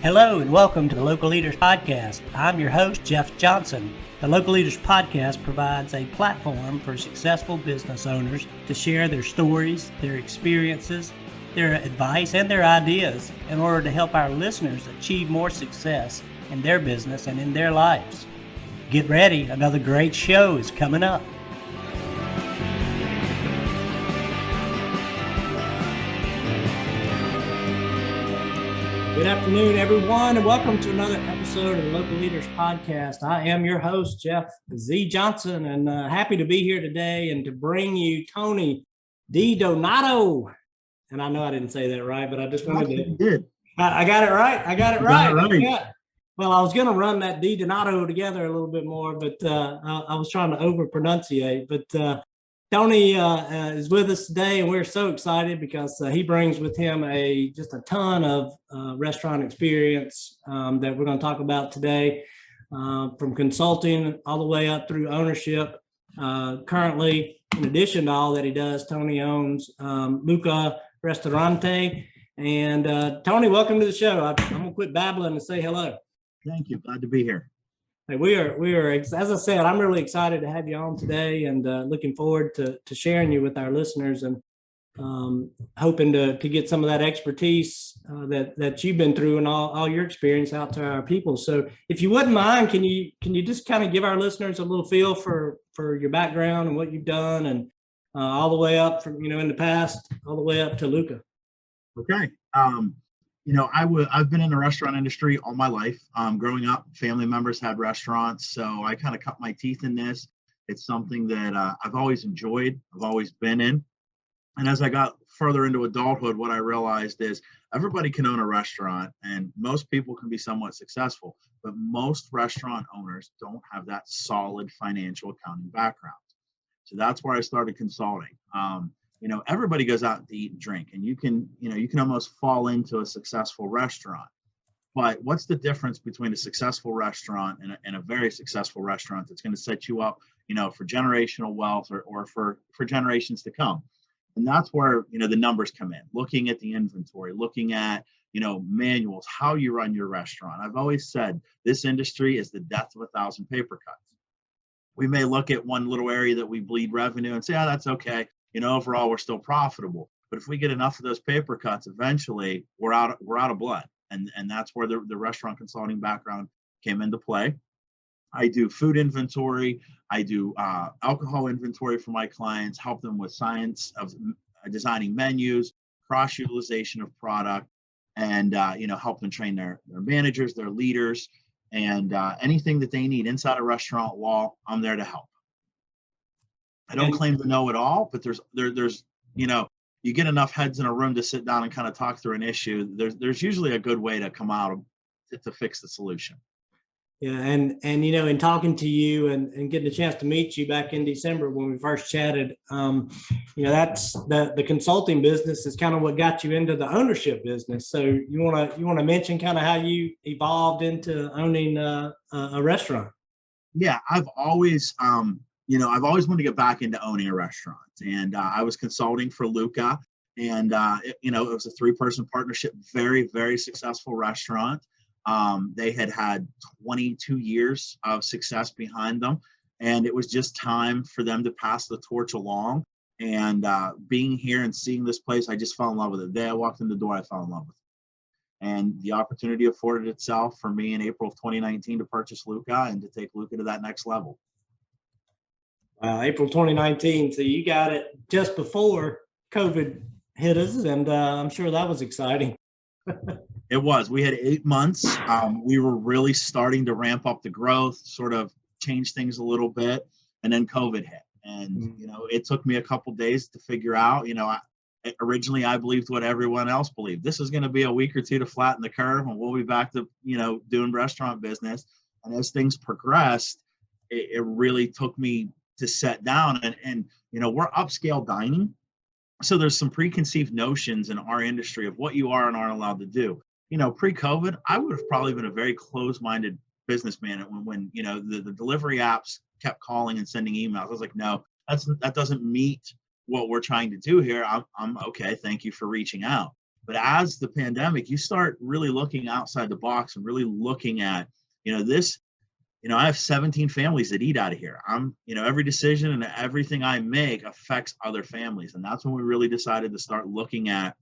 Hello and welcome to the Local Leaders Podcast. I'm your host, Jeff Johnson. The Local Leaders Podcast provides a platform for successful business owners to share their stories, their experiences, their advice, and their ideas in order to help our listeners achieve more success in their business and in their lives. Get ready, another great show is coming up. Good afternoon, everyone, and welcome to another episode of the Local Leaders Podcast. I am your host, Jeff Z. Johnson, and happy to be here today and to bring you Tony DiDonato. And I know I didn't say that right, but I just wanted to. You did. I got it right. I got it right. Right. Well, I was going to run that DiDonato together a little bit more, but I was trying to over-pronunciate. But Tony is with us today, and we're so excited because he brings with him just a ton of restaurant experience that we're going to talk about today, from consulting all the way up through ownership. Currently, in addition to all that he does, Tony owns Luca Ristorante. And Tony, welcome to the show. I'm going to quit babbling and say hello. Thank you. Glad to be here. Hey, we are, as I said, I'm really excited to have you on today and looking forward to sharing you with our listeners and hoping to get some of that expertise that you've been through and all your experience out to our people. So if you wouldn't mind, can you just kind of give our listeners a little feel for your background and what you've done and all the way up from, in the past, all the way up to Luca? Okay. I've been in the restaurant industry all my life. Growing up, family members had restaurants, so I kind of cut my teeth in this. It's something that I've always enjoyed. I've always been in. And as I got further into adulthood, what I realized is everybody can own a restaurant and most people can be somewhat successful, but most restaurant owners don't have that solid financial accounting background. So that's where I started consulting. Everybody goes out to eat and drink, and you can almost fall into a successful restaurant. But what's the difference between a successful restaurant and a very successful restaurant that's going to set you up, for generational wealth or for generations to come? And that's where, the numbers come in, looking at the inventory, looking at, manuals, how you run your restaurant. I've always said this industry is the death of 1,000 paper cuts. We may look at one little area that we bleed revenue and say, oh, that's okay. Overall, we're still profitable. But if we get enough of those paper cuts, eventually we're out of blood. And that's where the restaurant consulting background came into play. I do food inventory. I do alcohol inventory for my clients, help them with science of designing menus, cross-utilization of product, and help them train their managers, their leaders, and anything that they need inside a restaurant wall, I'm there to help. I don't claim to know it all, but there's you get enough heads in a room to sit down and kind of talk through an issue. There's usually a good way to come out to fix the solution. Yeah, and in talking to you and getting a chance to meet you back in December when we first chatted, that's the consulting business is kind of what got you into the ownership business. So you want to mention kind of how you evolved into owning a restaurant? Yeah, I've always wanted to get back into owning a restaurant, and I was consulting for Luca, and it was a 3-person partnership, very, very successful restaurant. They had 22 years of success behind them, and it was just time for them to pass the torch along. And being here and seeing this place, I just fell in love with it. The day I walked in the door, I fell in love with it. And the opportunity afforded itself for me in April of 2019 to purchase Luca and to take Luca to that next level. April 2019. So you got it just before COVID hit us, and I'm sure that was exciting. It was. We had 8 months. We were really starting to ramp up the growth, sort of change things a little bit, and then COVID hit. And it took me a couple days to figure out. Originally I believed what everyone else believed. This is going to be a week or two to flatten the curve, and we'll be back to doing restaurant business. And as things progressed, it really took me to set down and we're upscale dining. So there's some preconceived notions in our industry of what you are and aren't allowed to do. Pre-COVID, I would have probably been a very closed-minded businessman when the delivery apps kept calling and sending emails. I was like, no, that doesn't meet what we're trying to do here. I'm okay. Thank you for reaching out. But as the pandemic, you start really looking outside the box and really looking at, this, I have 17 families that eat out of here. Every decision and everything I make affects other families. And that's when we really decided to start looking at,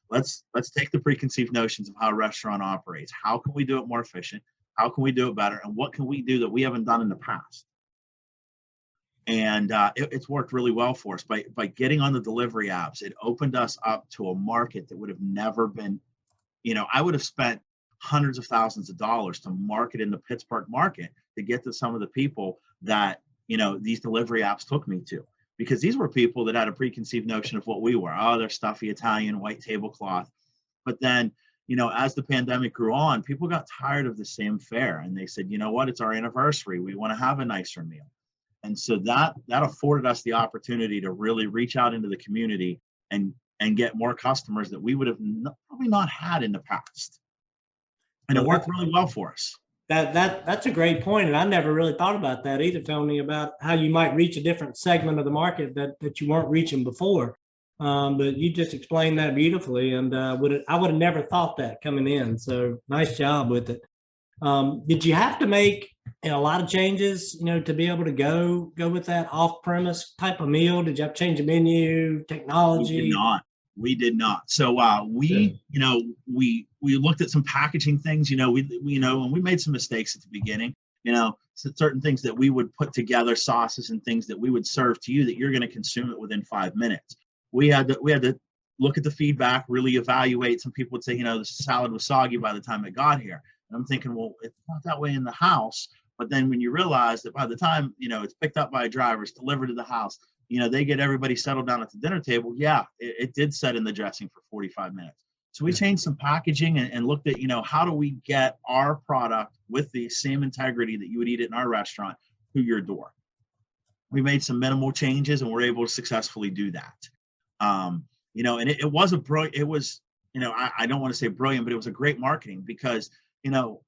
let's take the preconceived notions of how a restaurant operates. How can we do it more efficient? How can we do it better? And what can we do that we haven't done in the past? And it's worked really well for us by getting on the delivery apps. It opened us up to a market that would have never been, I would have spent hundreds of thousands of dollars to market in the Pittsburg market to get to some of the people that, these delivery apps took me to, because these were people that had a preconceived notion of what we were. Oh, they're stuffy Italian, white tablecloth. But then, as the pandemic grew on, people got tired of the same fare, and they said, you know what, it's our anniversary. We want to have a nicer meal. And so that afforded us the opportunity to really reach out into the community and get more customers that we would have probably not had in the past. And it worked really well for us. That's a great point, and I never really thought about that either, Tony, about how you might reach a different segment of the market that you weren't reaching before. But you just explained that beautifully, and I would have never thought that coming in. So nice job with it. Did you have to make a lot of changes, to be able to go with that off-premise type of meal? Did you have to change the menu, technology? We did not. So we looked at some packaging things. And we made some mistakes at the beginning. Certain things that we would put together, sauces and things that we would serve to you that you're going to consume it within 5 minutes. We had to look at the feedback, really evaluate. Some people would say, the salad was soggy by the time it got here. And I'm thinking, well, it's not that way in the house. But then when you realize that by the time, it's picked up by a driver, it's delivered to the house, they get everybody settled down at the dinner table. Yeah, it did set in the dressing for 45 minutes. So we changed some packaging and looked at, how do we get our product with the same integrity that you would eat it in our restaurant to your door? We made some minimal changes and we're able to successfully do that. And it was I don't want to say brilliant, but it was a great marketing because,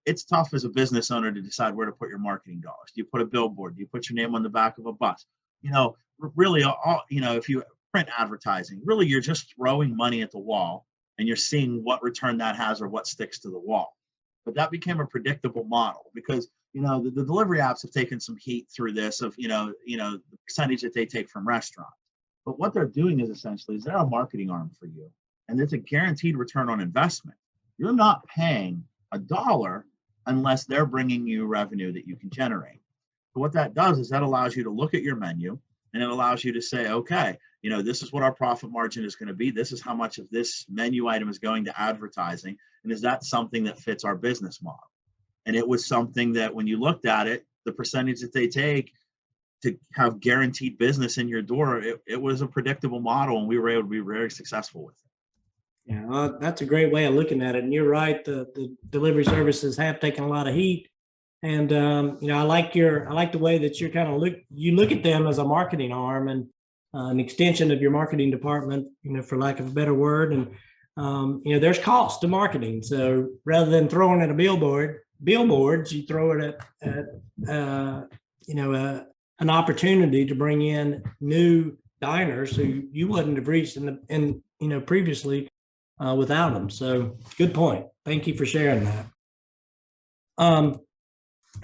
it's tough as a business owner to decide where to put your marketing dollars. Do you put a billboard? Do you put your name on the back of a bus? Really, if you print advertising, really you're just throwing money at the wall and you're seeing what return that has or what sticks to the wall. But that became a predictable model because, the delivery apps have taken some heat through this of, the percentage that they take from restaurants. But what they're doing is essentially they're a marketing arm for you. And it's a guaranteed return on investment. You're not paying $1 unless they're bringing you revenue that you can generate. So what that does is that allows you to look at your menu and it allows you to say, okay, this is what our profit margin is going to be. This is how much of this menu item is going to advertising. And is that something that fits our business model? And it was something that when you looked at it, the percentage that they take to have guaranteed business in your door, it was a predictable model and we were able to be very successful with it. Yeah, well, that's a great way of looking at it. And you're right, the delivery services have taken a lot of heat. And I like the way that you're kind of look at them as a marketing arm and an extension of your marketing department, for lack of a better word. And there's cost to marketing. So rather than throwing at a billboards, you throw it at an opportunity to bring in new diners who you wouldn't have reached in previously without them. So good point. Thank you for sharing that.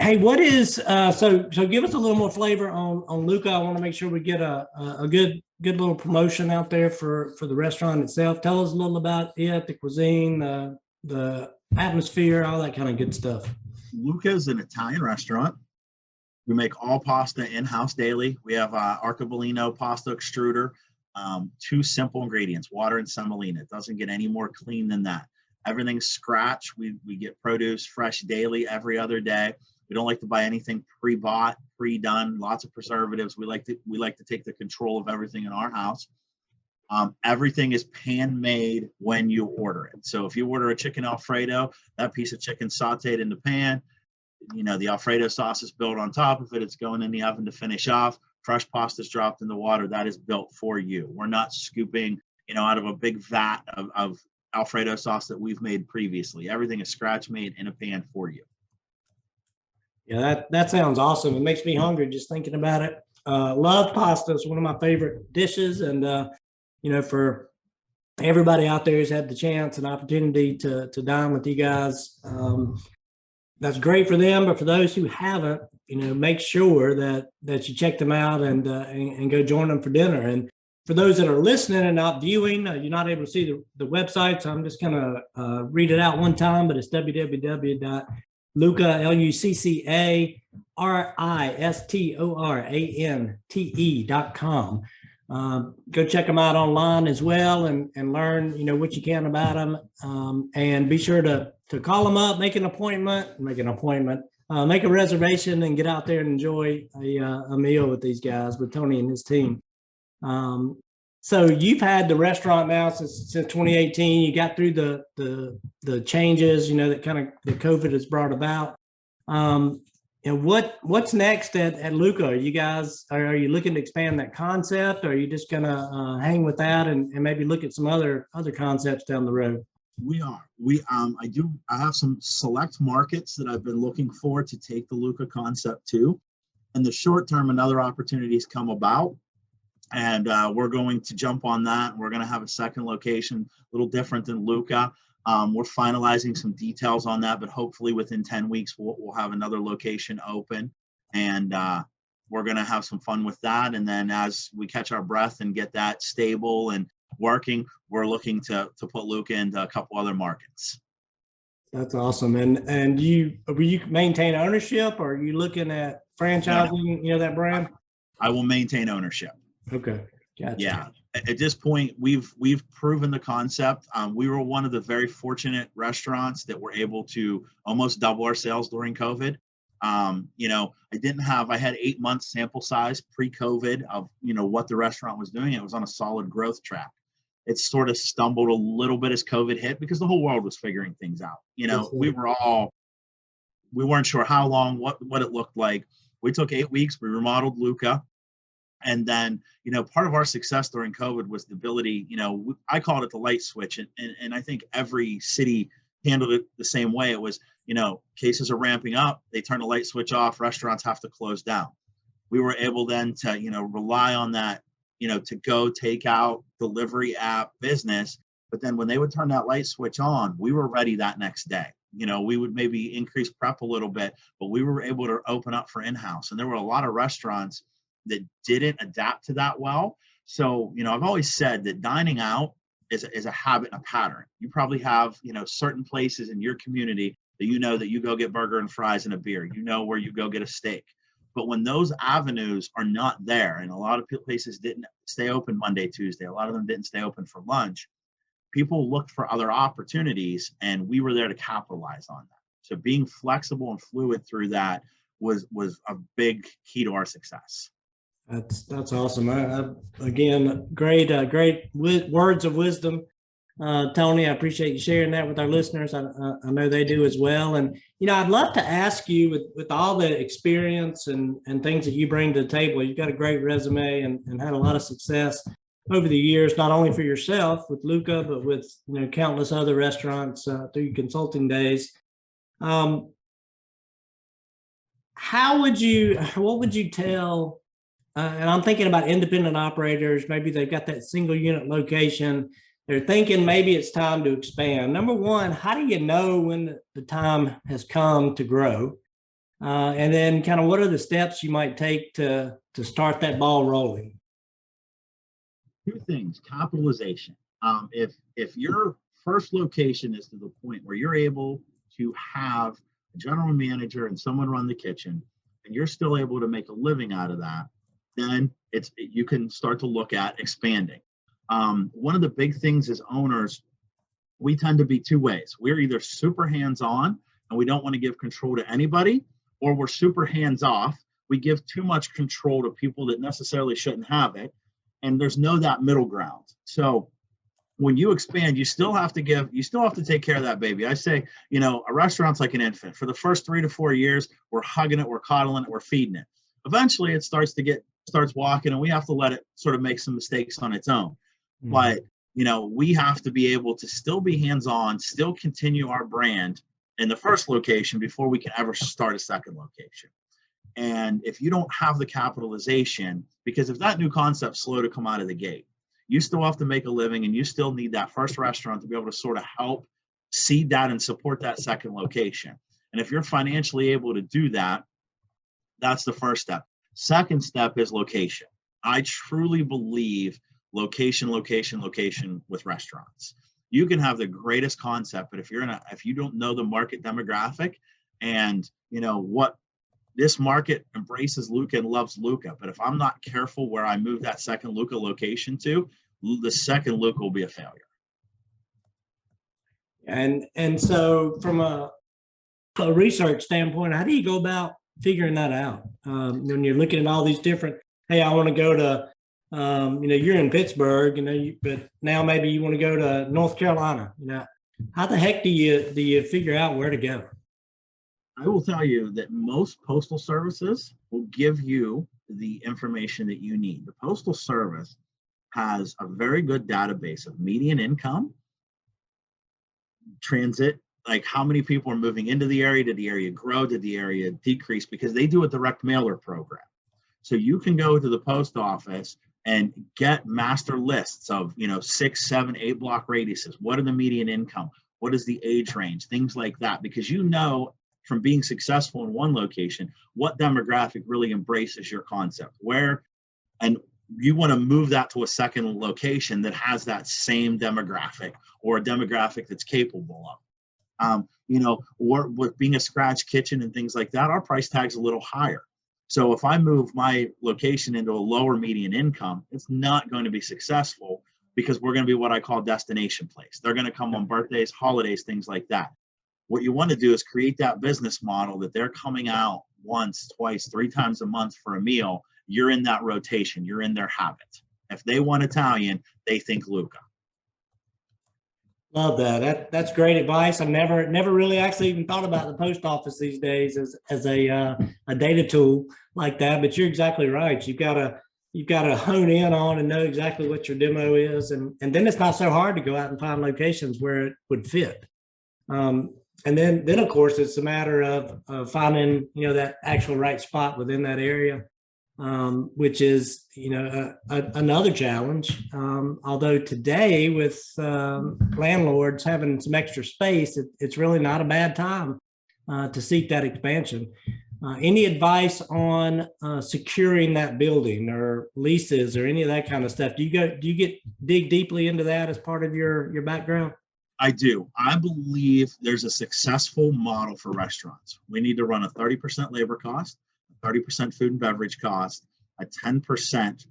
Hey, what is so give us a little more flavor on Luca. I want to make sure we get a good little promotion out there for the restaurant itself. Tell us a little about it, the cuisine, the atmosphere, all that kind of good stuff. Luca is an Italian restaurant. We make all pasta in-house daily. We have arcobaleno pasta extruder, 2 simple ingredients, water and semolina. It doesn't get any more clean than that. Everything's scratch. We get produce fresh daily, every other day. We don't like to buy anything pre-bought, pre-done, lots of preservatives. We like to take the control of everything in our house. Everything is pan made when you order it. So if you order a chicken Alfredo, that piece of chicken sauteed in the pan, the Alfredo sauce is built on top of it. It's going in the oven to finish off. Fresh pasta is dropped in the water. That is built for you. We're not scooping, out of a big vat of Alfredo sauce that we've made previously. Everything is scratch made in a pan for you. Yeah, that sounds awesome. It makes me hungry just thinking about it. Love pasta. It's one of my favorite dishes. And, for everybody out there has had the chance and opportunity to dine with you guys. That's great for them, but for those who haven't, make sure that you check them out and go join them for dinner. And for those that are listening and not viewing, you're not able to see the website, so I'm just going to read it out one time, but it's www.lucaristorante.com. Go check them out online as well and learn, what you can about them. And be sure to call them up, make a reservation and get out there and enjoy a meal with these guys, with Tony and his team. So you've had the restaurant now since 2018. You got through the changes, that kind of the COVID has brought about. And what's next at Luca? Are you looking to expand that concept? Or are you just gonna hang with that and maybe look at some other concepts down the road? We are. I have some select markets that I've been looking for to take the Luca concept to. In the short term, another opportunities come about, and we're going to jump on that. We're going to have a second location, a little different than Luca. We're finalizing some details on that, but hopefully within 10 weeks, we'll have another location open, and we're going to have some fun with that. And then as we catch our breath and get that stable and working, we're looking to put Luca into a couple other markets. That's awesome. And will you maintain ownership, or are you looking at franchising, that brand? I will maintain ownership. Okay. Gotcha. Yeah. At this point, we've proven the concept. We were one of the very fortunate restaurants that were able to almost double our sales during COVID. I had 8 months sample size pre-COVID of, what the restaurant was doing. It was on a solid growth track. It sort of stumbled a little bit as COVID hit because the whole world was figuring things out. We weren't sure how long, what it looked like. We took 8 weeks. We remodeled Luca. And then, part of our success during COVID was the ability, I called it the light switch. And I think every city handled it the same way. It was, cases are ramping up. They turn the light switch off. Restaurants have to close down. We were able then to, rely on that, to go take out delivery app business. But then when they would turn that light switch on, we were ready that next day. We would maybe increase prep a little bit, but we were able to open up for in-house. And there were a lot of restaurants that didn't adapt to that well. So, I've always said that dining out is a habit and a pattern. You probably have, certain places in your community that that you go get burger and fries and a beer, where you go get a steak. But when those avenues are not there, and a lot of places didn't stay open Monday, Tuesday, a lot of them didn't stay open for lunch, people looked for other opportunities, and we were there to capitalize on that. So being flexible and fluid through that was a big key to our success. That's awesome. Again, great words of wisdom, Tony. I appreciate you sharing that with our listeners. I know they do as well. And I'd love to ask you, with all the experience and things that you bring to the table. You've got a great resume and had a lot of success over the years, not only for yourself with Luca, but with countless other restaurants through your consulting days. What would you tell? And I'm thinking about independent operators. Maybe they've got that single unit location. They're thinking maybe it's time to expand. Number one, how do you know when the time has come to grow? And then kind of what are the steps you might take to start that ball rolling? Two things: capitalization. If your first location is to the point where you're able to have a general manager and someone run the kitchen, and you're still able to make a living out of that, then you can start to look at expanding. One of the big things as owners, we tend to be two ways. We're either super hands-on and we don't want to give control to anybody, or we're super hands-off. We give too much control to people that necessarily shouldn't have it. And there's that middle ground. So when you expand, you still have to take care of that baby. I say, a restaurant's like an infant. For the first 3 to 4 years, we're hugging it, we're coddling it, we're feeding it. Eventually it starts walking, and we have to let it sort of make some mistakes on its own. Mm-hmm. But, we have to be able to still be hands-on, still continue our brand in the first location before we can ever start a second location. And if you don't have the capitalization, because if that new concept's slow to come out of the gate, You still have to make a living, and you still need that first restaurant to be able to sort of help seed that and support that second location. And if you're financially able to do that, that's the first step. Second step is location. I truly believe location, location, location with restaurants. You can have the greatest concept, but if you don't know the market demographic and what this market embraces Luca and loves Luca, but if I'm not careful where I move that second Luca location to, the second Luca will be a failure. And so from a research standpoint, how do you go about figuring that out? When you're looking at all these different, hey, I want to go to, you're in Pittsburgh, but now maybe you want to go to North Carolina. How the heck do you figure out where to go? I will tell you that most postal services will give you the information that you need. The Postal Service has a very good database of median income, transit, like how many people are moving into the area, did the area grow, did the area decrease, because they do a direct mailer program. So you can go to the post office and get master lists of 6, 7, 8 block radiuses. What are the median income? What is the age range? Things like that, because from being successful in one location, what demographic really embraces your concept, and you want to move that to a second location that has that same demographic or a demographic that's capable of. Or with being a scratch kitchen and things like that, our price tag's a little higher. So if I move my location into a lower median income, it's not going to be successful because we're going to be what I call destination place. They're going to come on birthdays, holidays, things like that. What you want to do is create that business model that they're coming out once, twice, 3 times a month for a meal. You're in that rotation. You're in their habit. If they want Italian, they think Luca. Love that. That's great advice. I've never really actually even thought about the post office these days as a data tool like that. But you're exactly right. You've got to hone in on and know exactly what your demo is, and then it's not so hard to go out and find locations where it would fit. And then of course it's a matter of finding that actual right spot within that area, which is another challenge. Although today with landlords having some extra space, it's really not a bad time to seek that expansion. Any advice on securing that building or leases or any of that kind of stuff? Do you dig deeply into that as part of your background? I do. I believe there's a successful model for restaurants. We need to run a 30% labor cost, a 30% food and beverage cost, a 10%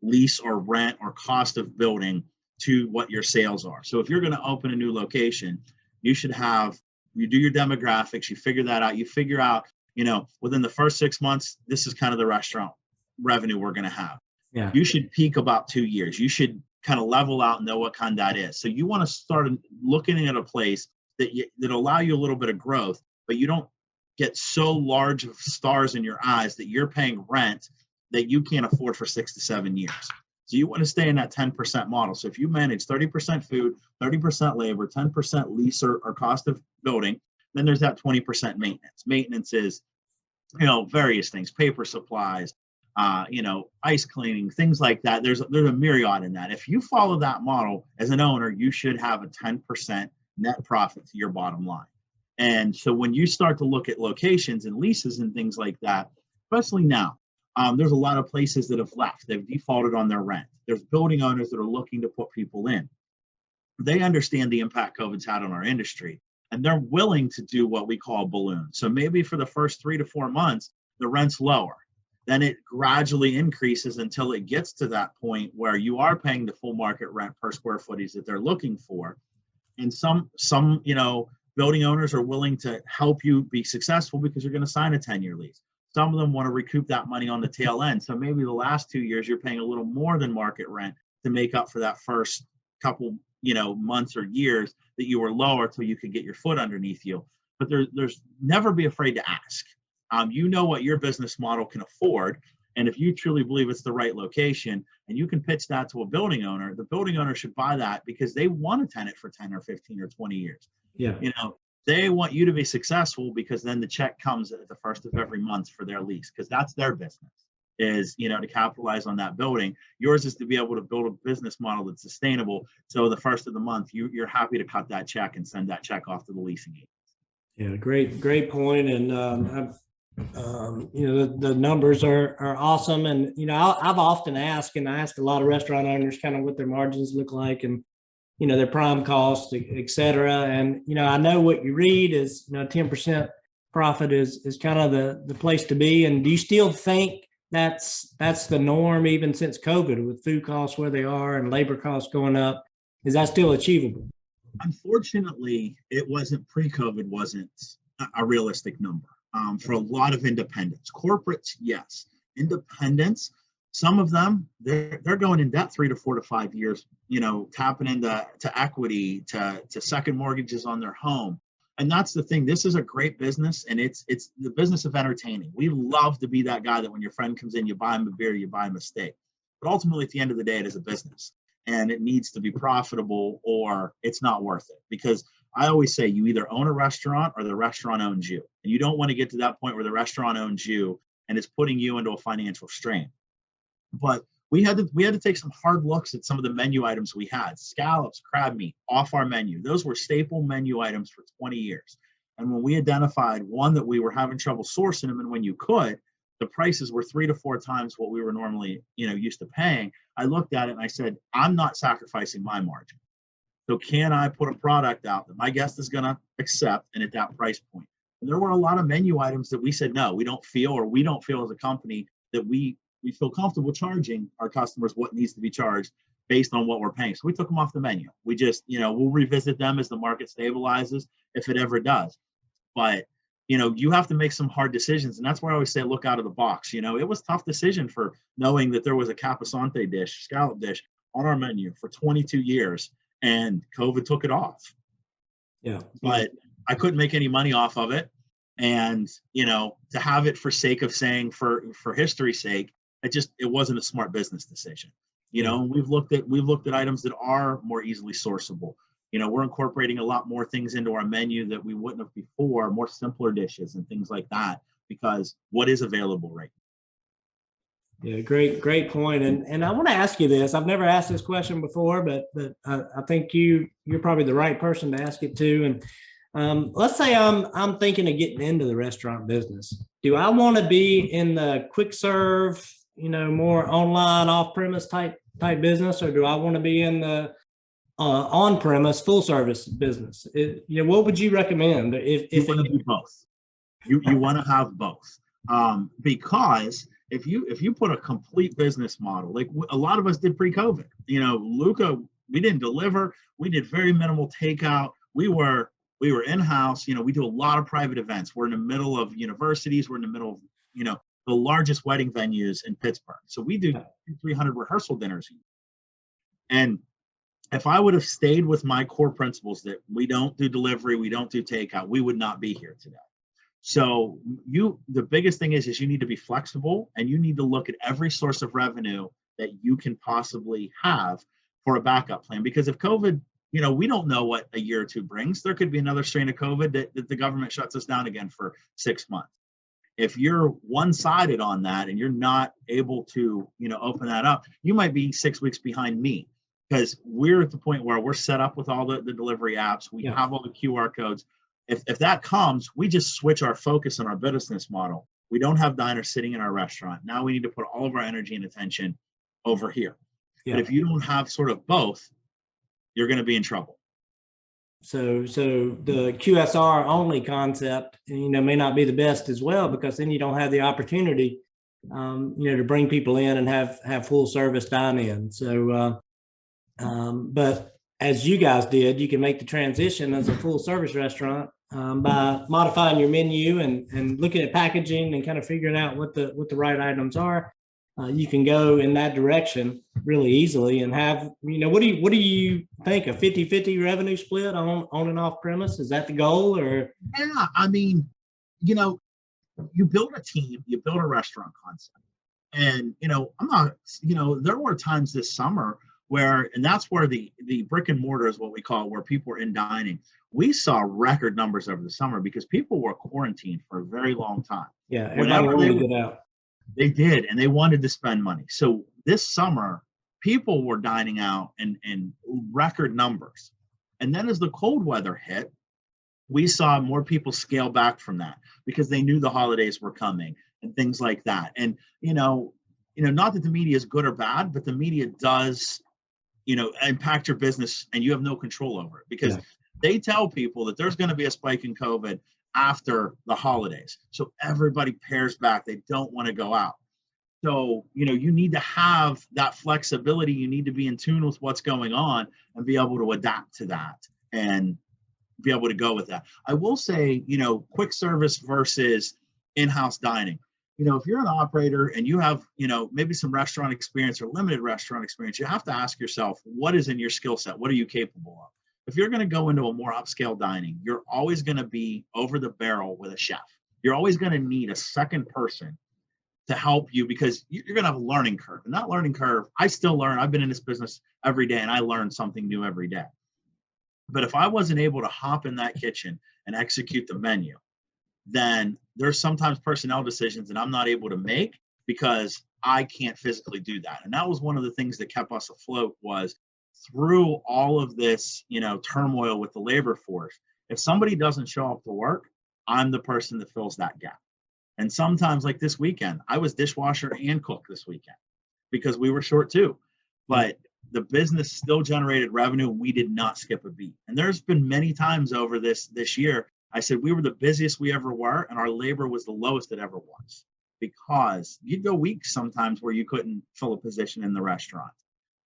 lease or rent or cost of building to what your sales are. So if you're going to open a new location, you do your demographics, you figure that out, you figure out, within the first 6 months, this is kind of the restaurant revenue we're going to have. Yeah. You should peak about 2 years. You should kind of level out and know what kind that is. So you want to start looking at a place that'll allow you a little bit of growth, but you don't get so large of stars in your eyes that you're paying rent that you can't afford for 6 to 7 years. So you want to stay in that 10% model. So if you manage 30% food, 30% labor, 10% lease or cost of building, then there's that 20% maintenance. Maintenance is, various things, paper supplies, ice cleaning, things like that. There's a myriad in that. If you follow that model as an owner, you should have a 10% net profit to your bottom line. And so when you start to look at locations and leases and things like that, especially now, there's a lot of places that have left. They've defaulted on their rent. There's building owners that are looking to put people in. They understand the impact COVID's had on our industry, and they're willing to do what we call a balloon. So maybe for the first 3 to 4 months, the rent's lower. Then it gradually increases until it gets to that point where you are paying the full market rent per square footage that they're looking for. And some building owners are willing to help you be successful because you're going to sign a 10-year lease. Some of them want to recoup that money on the tail end. So maybe the last 2 years you're paying a little more than market rent to make up for that first couple months or years that you were lower till you could get your foot underneath you. But there's never be afraid to ask. What your business model can afford. And if you truly believe it's the right location and you can pitch that to a building owner, the building owner should buy that because they want to tenant for 10 or 15 or 20 years. Yeah. They want you to be successful because then the check comes at the first of every month for their lease because that's their business. is, to capitalize on that building. Yours is to be able to build a business model that's sustainable. So the first of the month, you're happy to cut that check and send that check off to the leasing agent. Yeah, great point. And the numbers are awesome. And I've often asked, and I asked a lot of restaurant owners kind of what their margins look like, and their prime cost, et cetera. And I know what you read is 10% profit is kind of the place to be. And do you still think that's the norm, even since COVID, with food costs where they are and labor costs going up? Is that still achievable? Unfortunately, it pre-COVID wasn't a realistic number for a lot of independents. Corporates, yes. Independents, some of them, they're going in debt 3 to 4 to 5 years, tapping into equity, to second mortgages on their home. And that's the thing. This is a great business, and it's the business of entertaining. We love to be that guy that when your friend comes in, you buy him a beer, you buy him a steak. But ultimately, at the end of the day, it is a business, and it needs to be profitable, or it's not worth it. Because I always say, you either own a restaurant or the restaurant owns you. And you don't want to get to that point where the restaurant owns you and it's putting you into a financial strain. But we had to take some hard looks at some of the menu items we had. Scallops, crab meat, off our menu. Those were staple menu items for 20 years. And when we identified, one, that we were having trouble sourcing them, and when you could, the prices were 3 to 4 times what we were normally, used to paying. I looked at it and I said, I'm not sacrificing my margin. So can I put a product out that my guest is going to accept and at that price point? And there were a lot of menu items that we said, no, we don't feel as a company that we feel comfortable charging our customers what needs to be charged based on what we're paying. So we took them off the menu. We just, we'll revisit them as the market stabilizes, if it ever does. But, you have to make some hard decisions. And that's why I always say, look out of the box. It was a tough decision for knowing that there was a capasante dish, scallop dish on our menu for 22 years, and COVID took it off. Yeah. But I couldn't make any money off of it. And, to have it for sake of saying, for history's sake, it wasn't a smart business decision. We've looked at items that are more easily sourceable. We're incorporating a lot more things into our menu that we wouldn't have before, more simpler dishes and things like that, because what is available right now. Yeah, great point. And I want to ask you this. I've never asked this question before, but I think you're probably the right person to ask it to. And let's say I'm thinking of getting into the restaurant business. Do I want to be in the quick serve, more online, off-premise type business, or do I want to be in the on-premise full service business? What would you recommend? If you want to do both, you want to have both, because if you put a complete business model, like a lot of us did pre-COVID, Luca, we didn't deliver, we did very minimal takeout. We were in-house. We do a lot of private events. We're in the middle of universities. We're in the middle of the largest wedding venues in Pittsburgh. So we do 300 rehearsal dinners. And if I would have stayed with my core principles that we don't do delivery, we don't do takeout, we would not be here today. So the biggest thing is you need to be flexible, and you need to look at every source of revenue that you can possibly have for a backup plan. Because if COVID, we don't know what a year or two brings. There could be another strain of COVID that the government shuts us down again for 6 months. If you're one-sided on that and you're not able to, open that up, you might be 6 weeks behind me, because we're at the point where we're set up with all the delivery apps. We have all the QR codes. If that comes, we just switch our focus on our business model. We don't have diners sitting in our restaurant. Now we need to put all of our energy and attention over here. Yeah. But if you don't have sort of both, you're going to be in trouble. So the QSR only concept, may not be the best as well, because then you don't have the opportunity, to bring people in and have full service dine in. So, but as you guys did, you can make the transition as a full service restaurant by modifying your menu and looking at packaging and kind of figuring out what the right items are. You can go in that direction really easily and have, what do you think, a 50-50 revenue split on and off premise? Is that the goal? Or? Yeah, I mean, you build a team, you build a restaurant concept. And, I'm not, there were times this summer where, and that's where the brick and mortar is what we call it, where people are in dining. We saw record numbers over the summer because people were quarantined for a very long time. Yeah, everybody wanted to get out. They did, and they wanted to spend money. So this summer, people were dining out in record numbers. And then as the cold weather hit, we saw more people scale back from that because they knew the holidays were coming and things like that. And not that the media is good or bad, but the media does, impact your business, and you have no control over it because they tell people that there's going to be a spike in COVID after the holidays. So everybody pares back. They don't want to go out. So, you need to have that flexibility. You need to be in tune with what's going on and be able to adapt to that and be able to go with that. I will say, quick service versus in-house dining. If you're an operator and you have, maybe some restaurant experience or limited restaurant experience, you have to ask yourself, what is in your skill set? What are you capable of? If you're going to go into a more upscale dining, you're always going to be over the barrel with a chef. You're always going to need a second person to help you because you're going to have a learning curve. And that learning curve, I still learn. I've been in this business every day and I learn something new every day. But if I wasn't able to hop in that kitchen and execute the menu, then there's sometimes personnel decisions that I'm not able to make because I can't physically do that. And that was one of the things that kept us afloat was through all of this, turmoil with the labor force. If somebody doesn't show up to work, I'm the person that fills that gap. And sometimes like this weekend, I was dishwasher and cook this weekend because we were short too. But the business still generated revenue. We did not skip a beat. And there's been many times over this year, I said we were the busiest we ever were, and our labor was the lowest it ever was because you'd go weeks sometimes where you couldn't fill a position in the restaurant.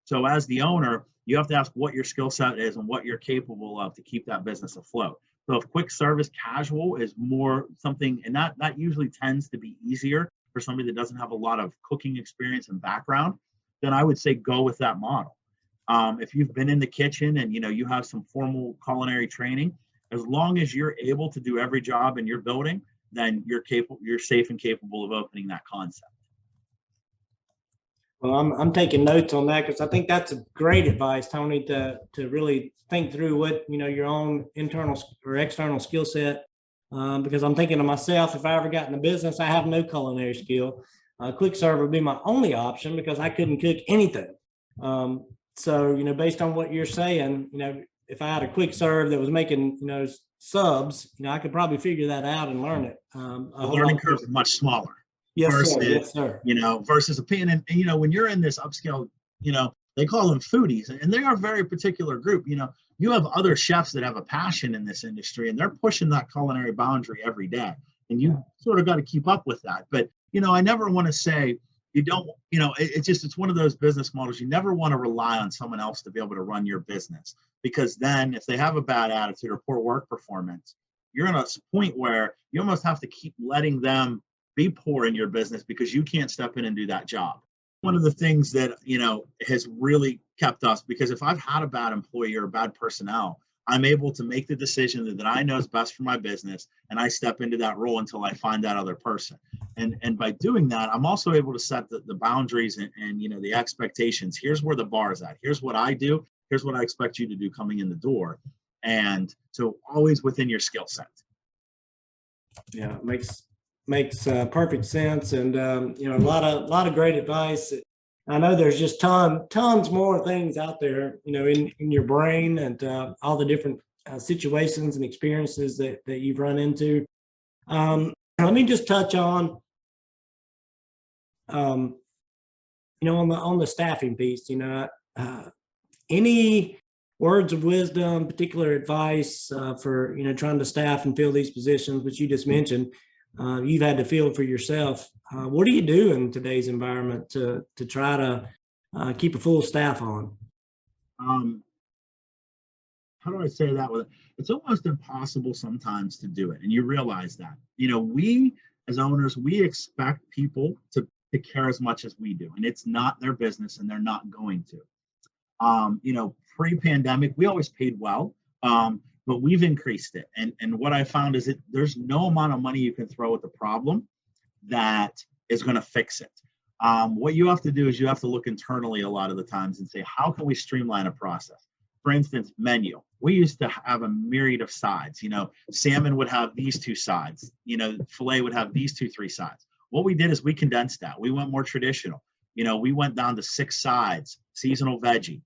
So as the owner, you have to ask what your skill set is and what you're capable of to keep that business afloat. So if quick service casual is more something, and that usually tends to be easier for somebody that doesn't have a lot of cooking experience and background, then I would say go with that model. If you've been in the kitchen and you have some formal culinary training, as long as you're able to do every job in your building, then you're safe and capable of opening that concept. Well, I'm taking notes on that because I think that's a great advice, Tony, to really think through what your own internal or external skill set. Because I'm thinking to myself, if I ever got in the business, I have no culinary skill. Quick serve would be my only option because I couldn't cook anything. So based on what you're saying, if I had a quick serve that was making subs, I could probably figure that out and learn it. The learning curve is much smaller. Yes, versus, sir. Yes, sir. Versus a pan. And, when you're in this upscale, they call them foodies and they are a very particular group. You have other chefs that have a passion in this industry and they're pushing that culinary boundary every day. And you sort of got to keep up with that. But, I never want to say you don't, it's one of those business models. You never want to rely on someone else to be able to run your business because then if they have a bad attitude or poor work performance, you're in a point where you almost have to keep letting them be poor in your business because you can't step in and do that job. One of the things that, has really kept us, because if I've had a bad employee or bad personnel, I'm able to make the decision that I know is best for my business. And I step into that role until I find that other person. And by doing that, I'm also able to set the boundaries and the expectations. Here's where the bar is at. Here's what I do. Here's what I expect you to do coming in the door. And so always within your skill set. Yeah, it makes perfect sense, and a lot of great advice. I know there's just tons more things out there, in your brain and all the different situations and experiences that you've run into. Let me just touch on, on the staffing piece. Any words of wisdom, particular advice for trying to staff and fill these positions, which you just mentioned. You've had to fill for yourself. What do you do in today's environment to try to keep a full staff on? How do I say that? It's almost impossible sometimes to do it. And you realize that, we as owners, we expect people to care as much as we do. And it's not their business and they're not going to. Pre-pandemic, we always paid well. But we've increased it. And what I found is that there's no amount of money you can throw at the problem that is going to fix it. What you have to do is you have to look internally a lot of the times and say, how can we streamline a process? For instance, menu. We used to have a myriad of sides. Salmon would have these 2 sides. Filet would have these 2-3 sides. What we did is we condensed that. We went more traditional. We went down to 6 sides, seasonal veggie,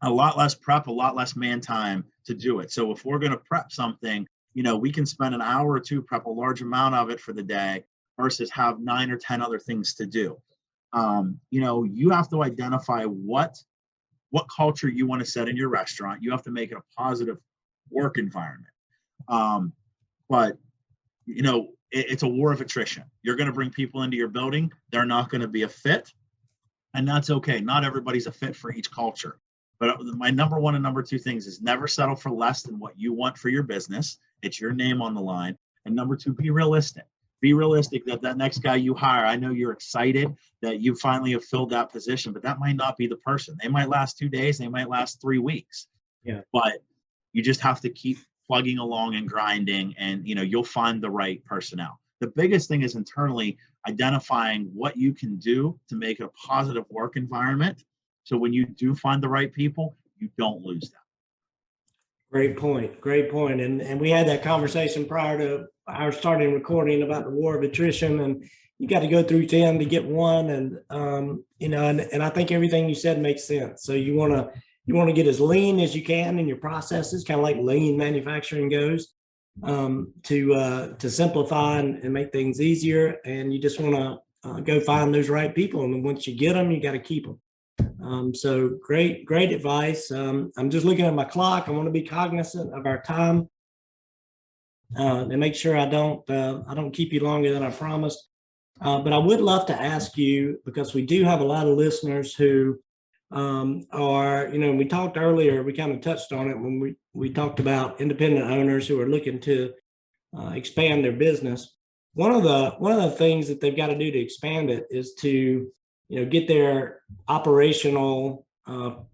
a lot less prep, a lot less man time to do it. So if we're going to prep something, we can spend an hour or two, prep a large amount of it for the day versus have 9 or 10 other things to do. You have to identify what culture you want to set in your restaurant. You have to make it a positive work environment. But it's a war of attrition. You're going to bring people into your building. They're not going to be a fit, and that's okay. Not everybody's a fit for each culture. But my number one and number two things is never settle for less than what you want for your business. It's your name on the line. And number two, be realistic. Be realistic that next guy you hire, I know you're excited that you finally have filled that position, but that might not be the person. They might last 2 days. They might last 3 weeks. Yeah. But you just have to keep plugging along and grinding, and you'll find the right personnel. The biggest thing is internally identifying what you can do to make it a positive work environment. So when you do find the right people, you don't lose them. Great point. Great point. And we had that conversation prior to our starting recording about the war of attrition, and you got to go through 10 to get one. And, and I think everything you said makes sense. So you want to get as lean as you can in your processes, kind of like lean manufacturing goes, to simplify and make things easier. And you just want to go find those right people. And once you get them, you got to keep them. So great advice. I'm just looking at my clock. I want to be cognizant of our time, and make sure I don't keep you longer than I promised. But I would love to ask you, because we do have a lot of listeners who are, we talked earlier, we kind of touched on it when we talked about independent owners who are looking to expand their business. One of the things that they've got to do to expand it is to get their operational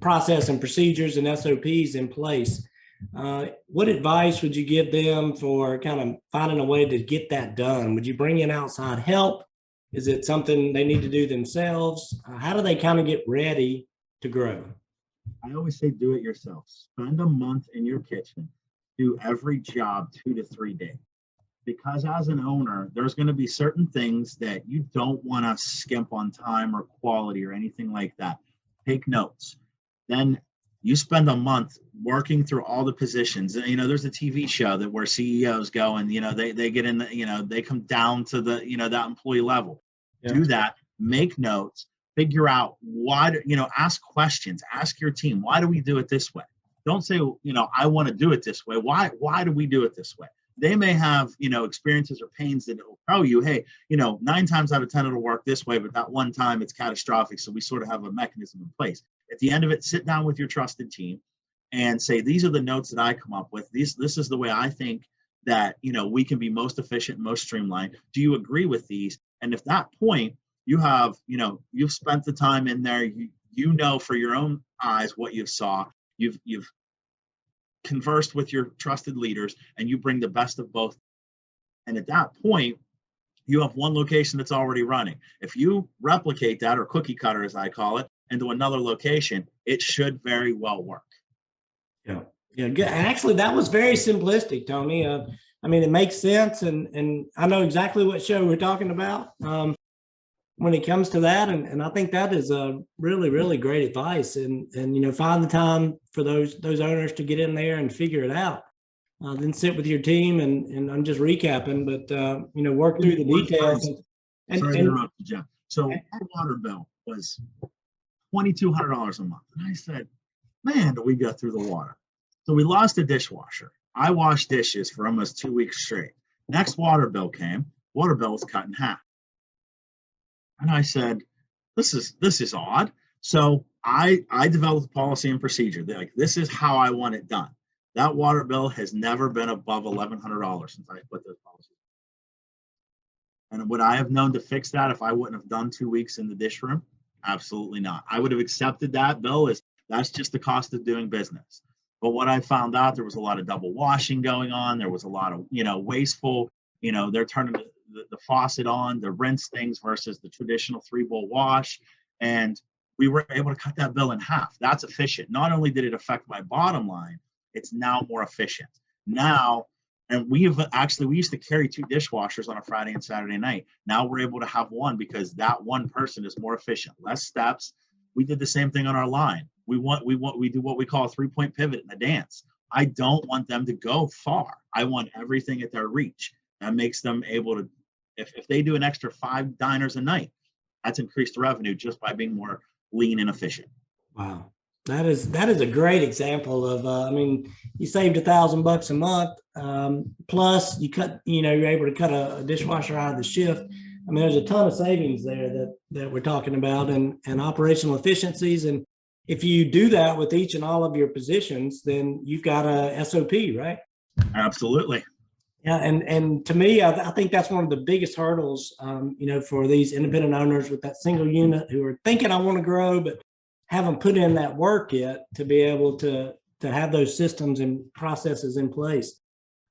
process and procedures and SOPs in place. What advice would you give them for kind of finding a way to get that done? Would you bring in outside help? Is it something they need to do themselves? How do they kind of get ready to grow? I always say do it yourself. Spend a month in your kitchen. Do every job 2 to 3 days. Because as an owner, there's going to be certain things that you don't want to skimp on time or quality or anything like that. Take notes. Then you spend a month working through all the positions. There's a TV show that where CEOs go and, they get in the, they come down to the, that employee level. Yeah. Do that, make notes, figure out why, ask questions, ask your team, why do we do it this way? Don't say, I want to do it this way. Why do we do it this way? They may have, experiences or pains that will tell you, hey, 9 times out of 10 it'll work this way, but that one time it's catastrophic. So we sort of have a mechanism in place. At the end of it, sit down with your trusted team and say, these are the notes that I come up with. This is the way I think that, we can be most efficient, most streamlined. Do you agree with these? And if that point you have, you've spent the time in there, you know, for your own eyes what you saw, you've conversed with your trusted leaders, and you bring the best of both. And at that point, you have one location that's already running. If you replicate that, or cookie cutter, as I call it, into another location, it should very well work. Yeah. Good. Actually, that was very simplistic, Tony. It makes sense. And I know exactly what show we're talking about when it comes to that. And I think that is a really, really great advice. And find the time for those owners to get in there and figure it out. Then sit with your team and I'm just recapping, but work through the details. Sorry to interrupt you, Jeff. So our water bill was $2,200 a month. And I said, man, do we go through the water? So we lost a dishwasher. I washed dishes for almost 2 weeks straight. Next water bill came. Water bill was cut in half. And I said, this is odd. So I developed a policy and procedure. Like, this is how I want it done. That water bill has never been above $1,100 since I put those policies. And would I have known to fix that if I wouldn't have done 2 weeks in the dish room? Absolutely not. I would have accepted that bill as that's just the cost of doing business. But what I found out, there was a lot of double washing going on. There was a lot of, wasteful, they're turning the faucet on to rinse things versus the traditional 3-bowl wash. And we were able to cut that bill in half. That's efficient. Not only did it affect my bottom line, it's now more efficient. Now And we used to carry 2 dishwashers on a Friday and Saturday night. Now we're able to have 1 because that one person is more efficient, less steps. We did the same thing on our line. We do what we call a 3-point pivot in a dance. I don't want them to go far. I want everything at their reach. That makes them able to, if they do an extra 5 diners a night, that's increased revenue just by being more lean and efficient. Wow. That is a great example of, I mean, you saved $1,000 a month, plus you're able to cut a dishwasher out of the shift. I mean, there's a ton of savings there that we're talking about, and operational efficiencies. And if you do that with each and all of your positions, then you've got a SOP, right? Absolutely. Yeah, and to me, I think that's one of the biggest hurdles, for these independent owners with that single unit who are thinking, I want to grow, but haven't put in that work yet to be able to have those systems and processes in place.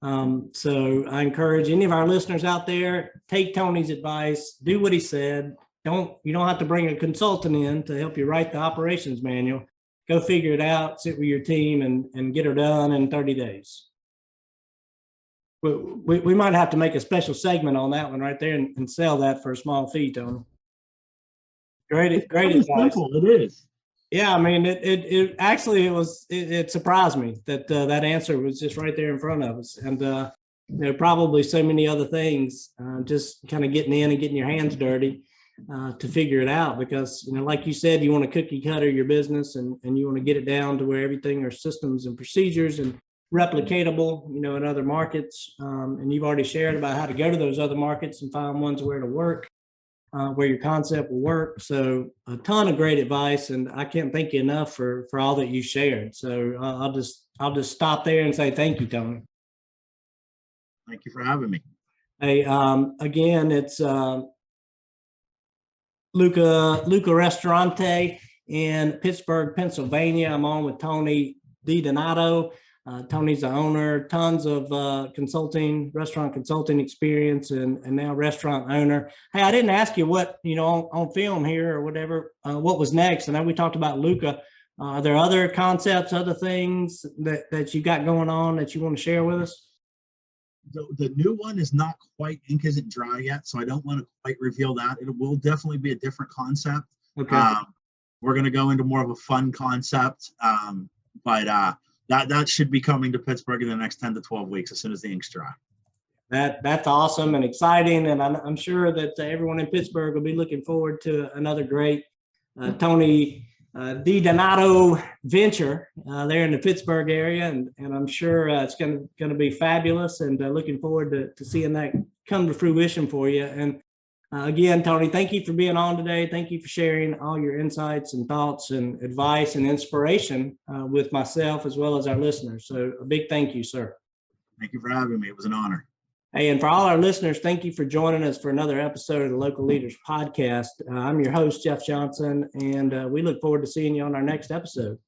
So I encourage any of our listeners out there, take Tony's advice, do what he said. You don't have to bring a consultant in to help you write the operations manual. Go figure it out, sit with your team and get her done in 30 days. We might have to make a special segment on that one right there and sell that for a small fee, Tony. Great advice. Simple, it is. Yeah, I mean, it surprised me that that answer was just right there in front of us, and probably so many other things, just kind of getting in and getting your hands dirty to figure it out, because like you said, you want to cookie cutter your business and you want to get it down to where everything are systems and procedures and replicatable, in other markets, and you've already shared about how to go to those other markets and find ones where to work. Where your concept will work. So a ton of great advice, and I can't thank you enough for all that you shared. So I'll just stop there and say thank you, Tony. Thank you for having me. Hey, again, it's Luca Ristorante in Pittsburg, Pennsylvania. I'm on with Tony DiDonato. Tony's the owner, tons of restaurant consulting experience, and now restaurant owner. Hey, I didn't ask you what, on film here or whatever, what was next. I know we talked about Luca. Are there other concepts, other things that you got going on that you want to share with us? The new one is not quite, ink isn't dry yet, so I don't want to quite reveal that. It will definitely be a different concept. Okay. We're going to go into more of a fun concept, but that should be coming to Pittsburgh in the next 10 to 12 weeks as soon as the ink's dry. That's awesome and exciting, and I'm sure that everyone in Pittsburgh will be looking forward to another great Tony DiDonato venture there in the Pittsburgh area, and I'm sure it's going to be fabulous, and looking forward to seeing that come to fruition for you. And again, Tony, thank you for being on today. Thank you for sharing all your insights and thoughts and advice and inspiration with myself as well as our listeners. So a big thank you, sir. Thank you for having me. It was an honor. Hey, and for all our listeners, thank you for joining us for another episode of the Local Leaders Podcast. I'm your host, Jeff Johnson, and we look forward to seeing you on our next episode.